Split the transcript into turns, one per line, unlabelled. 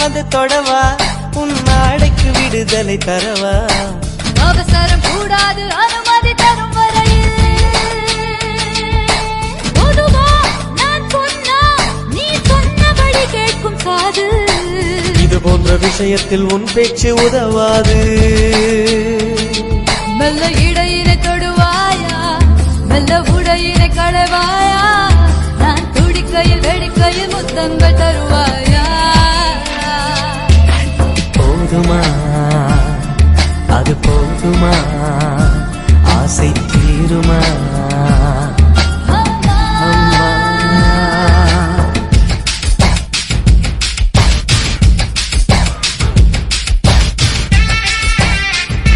அது தொடவா உன் நாடைக்கு விடுதலை தரவா
அவசரம் கூடாது அனுமதி தரும் வரையில் பொதுவா நான் சொன்னா நீ சொன்னபடி கேட்கும் காது
இது போன்ற விஷயத்தில் உன் பேச்சு உதவாது
மெல்ல இடையினை தொடுவாயா மெல்ல உடையினை களவாயா நான் துடிக்கையில் வெடிக்கையில் முத்தங்கள் தருவாயா
போதுமா அது போதுமா ஆசை தீருமா